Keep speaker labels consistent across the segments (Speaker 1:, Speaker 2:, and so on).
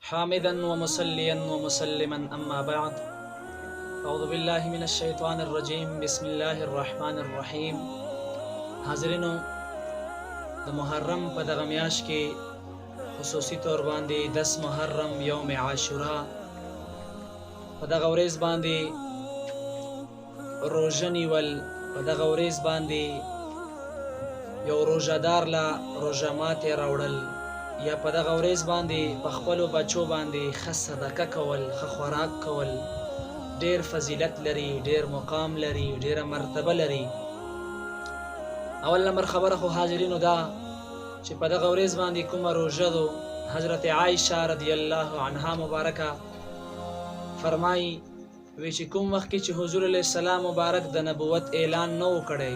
Speaker 1: حامدا ومصليا ومسلما أما بعد. أعوذ بالله من الشيطان الرجيم. بسم الله الرحمن الرحيم. حاضرینو د محرم په دغه میاشت کې خصوصي طور باندې 10 محرم یوم عاشورا په دغه ورځ باندې روژه نیول، په دغه ورځ باندې یو روژهدار له روژه ماتې راوړل، یا په دغه ورځ باندې په خپلو بچو باندې ښه صدقه کول، ښه خوراک کول ډېر فضیلت لري، ډېر مقام لري، ډېره مرتبه لري. اول نمبر خبره خو حاضرینو دا چې په دغه ورځ باندې کومه روژه ده، حضرت عایشه رضی الله عنها مبارکه فرمایي وی چې کوم وخت کې چې حضور علیه السلام مبارک د نبوت اعلان نه و کړی،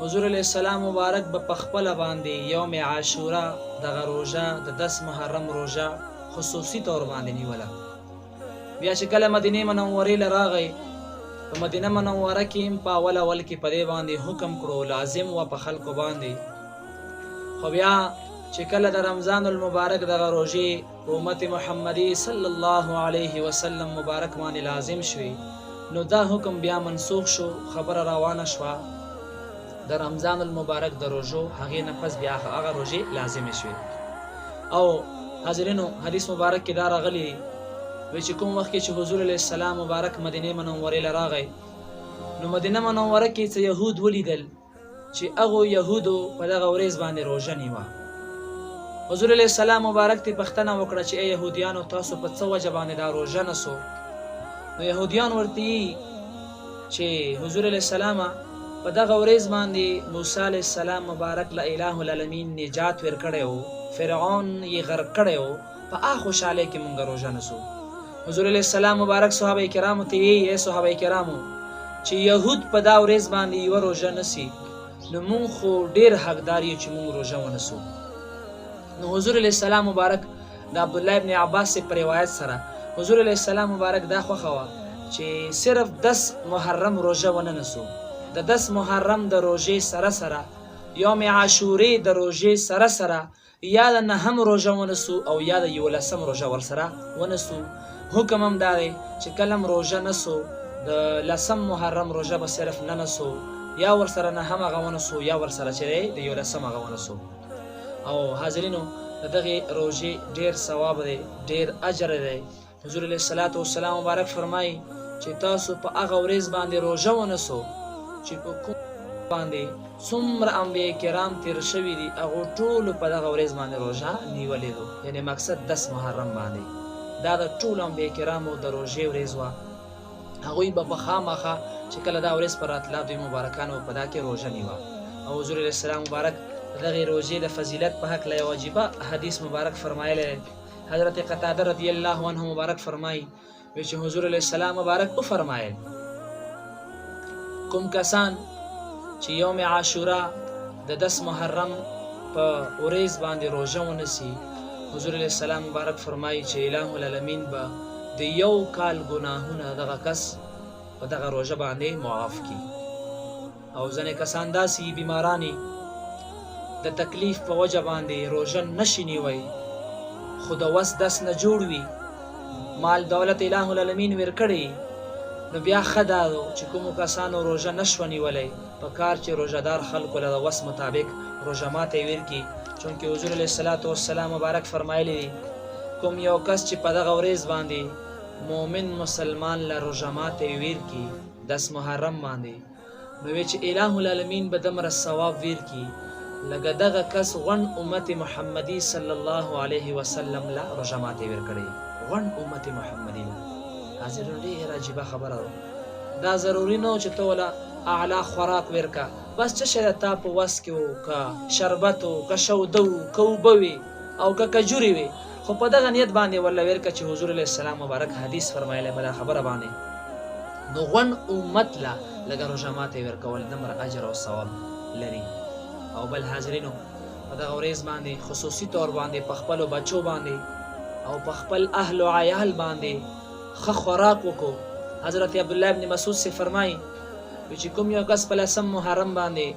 Speaker 1: حضور علیه السلام مبارک به په خپله باندې یوم عاشورا دغه روژه د 10 محرم روژه خصوصي طور باندې نیوله. بیا چې کله مدینې منورې له راغی، په مدینه منوره کې هم په اول کې په دې باندې حکم کړو، لازم و په خلکو باندې. خو بیا چې کله د رمضان المبارک دغه روژې په امت محمدي صلی الله علیه وسلم مبارک باندې لازم شوي، نو دا حکم بیا منسوخ شو، خبره روانه شوه د رمضان المبارک د روژو هغې نه پس بیا هغه روژې لازمې شوې. او حاضرینو حدیث مبارک کې دا راغلی وی چې کوم وخت کې چې حضور علیه السلام مبارک مدینې منورې له راغی، نو مدینه منوره کې څه یهود ولیدل چې هغو یهودو په دغه ورځ باندې روژه نیوه. حضور علیه السلام مبارک ته پوښتنه وکړه چې ای یهودیانو، تاسو په څه وجه باندې دا روژه نسو؟ نو یهودیان ورته چې حضور علیه السلام په دغه ورځ باندې موسی علیه السلام مبارک له اله العالمین نجات ورکړی و، فرعون یې غرق کړی و، په هغه خوشحالۍ کې مونږ روژه نسو. حضور علیه السلام مبارک صحابه کرامو ته ویې ای صحابه کرامو چې یهود په دا ورځ باندې یوه روژه نسي، نو مونږ خو ډېر حقدار یو چې مونږ روژه ونسو. نو حضور علیه السلام مبارک د عبدالله ابن عباس په روایت سره حضور علیه السلام مبارک دا خوښه وه چې صرف 10 محرم روژه ونه نسو، د 10 محرم د روژې سره سره یوم عاشورې د روژې سره سره یا د 9 روژه ونسو او یا د 11 روژه ورسره ونسو. حکم هم دا دی چې کله هم روژه نسو د 10 محرم روژه به صرف نه نسو، یا ورسره 9 هغه ونسو، یا ورسره چې دی د 11 هغه ونسو. او حاضرینو د دغې روژې ډېر ثواب دی، ډېر اجر دی. حضور علیه السلام مبارک فرمایي چې تاسو په هغه ورځ باندې روژه ونسو چې په کوم باندې څومره انبیا کرام تیر شوي دي، هغو ټولو په دغه ورځ باندې روژه نیولې ده، یعنې مقصد 10 محرم باندې دا د ټولو انبیا کرامو د روژې ورځ وه. هغوی به په خامخا چې کله دا ورځ په راتله دوی مبارکانو په دا کې روژه نیوه. او حضور علیه السلام مبارک د دغې روژې د فضیلت په هکله یو عجیبه حدیث مبارک فرمایلی دی. حضرت قتاده رضی الله عنه مبارک فرمایي وی چې حضور علیه السلام مبارک وفرمایل کوم کسان چې یوم عاشورا د 10 محرم په ورځ باندې روژه ونسي، حضور علیه السلام مبارک فرمایي چې اله العالمین به د 1 کال ګناهونه دغه کس په دغه روژه باندې معاف کړي. او ځینې کسان داسې بیمارانی د تکلیف په وجه باندې روژه نشي نیوی، خو د وس دس نه جوړ وي، مال دولت اله العالمین ورکړي، نو بیا ښه دا چې کومو کسانو روژه نشوه نیولی، په کار چې روژهدار خلکو له د وس مطابق روژه ماتی ورکړي. چونکې حضور علیه السلام مبارک فرمایلی دی کوم یو کس چې په دغه ورځ باندې مؤمن مسلمان له روژه ماتی ورکړي 10 محرم باندې، نو وی چې اله العالمین به دومره ثواب ورکړي لکه دغه کس غونډ امت محمدي صلی الله علیه وسلم له روژه ماتی ورکړی، غونډ امت محمدي له. حاضرینو ډېره عجیبه خبره ده. دا ضروري نه و چې ته وله اعلی خوراک ورکه، بس څه شی د تا په وس کې و، که شربت و، که شوده و، که اوبه وي او که کجورې وي، خو په دغه نیت باندې ورله ورکه چې حضور علیه السلام مبارک حدیث فرمایلی په دا خبره باندې. نو غونډ امت له لږه روژه ماتی ورکول دومره اجر او ثواب لري. او بل حاضرینو په دغه ورځ باندې خصوصي طور باندې په خپلو بچو باندې او په خپل اهل و عیال باندې ښه خوراک وکړو. حضرت عبدالله ابن مسعود سے فرمایي چې کوم یو کس په 10 محرم باندې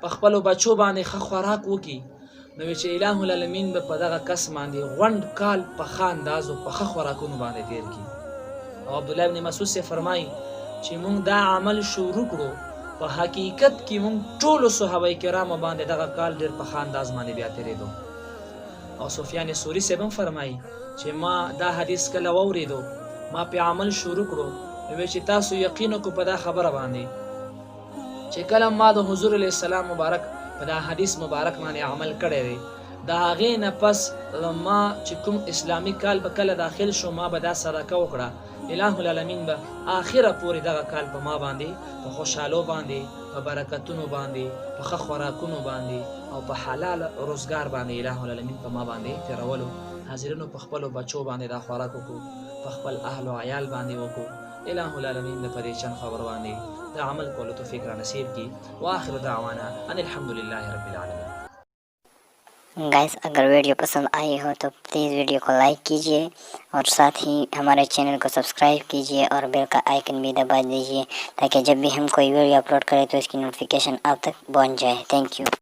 Speaker 1: په خپلو بچو باندې ښه خوراک وکړي، نو چې الٰه العالمین به په دغه کس باندې غونډ کال په ښه انداز او په ښه خوراکونو باندې تیر کړي. او عبدالله ابن مسعود سے فرمایي چې موږ دا عمل شروع کړو، په حقیقت کې موږ ټولو صحابه کرامو باندې دغه کال ډېر په ښه انداز باندې بیا تېرېدو. او سفیان ثوري صاحب هم فرمایي چې ما دا حدیث کله واورېدو، ما پې عمل شروع کړو، نو چې تاسو یقین وکړو په دا خبره باندې چې کله ما د حضور علیه السلام مبارک په دا حدیث مبارک باندې عمل کړی دی، د هغې نه پس ما چې کوم اسلامي کال به کله داخل شو، ما به دا صدقه وکړه، الٰه العالمین به آخره پورې دغه کال په ما باندې په خوشحالو باندې، په برکتونو باندې، په ښه خوراکونو باندې او په حلال روزګار باندې الٰه العالمین په ما باندې تېرولو. حاضرینو په خپلو بچو باندې دا خوراک وکړو، په خپل اهل و عیال باندې وکړو. الٰه العالمین د په دې چند خبر باندې د عمل کولو توفیق را نصیب کړي. واخر دعوانا ان الحمدللہ رب العالمین.
Speaker 2: गाइस अगर वीडियो पसंद आई हो तो प्लीज़ वीडियो को लाइक कीजिए और साथ ही हमारे चैनल को सब्सक्राइब कीजिए और बेल का आइकन भी दबा दीजिए ताकि जब भी हम कोई वीडियो अपलोड करें तो इसकी नोटिफिकेशन आप तक पहुंच जाए। Thank you.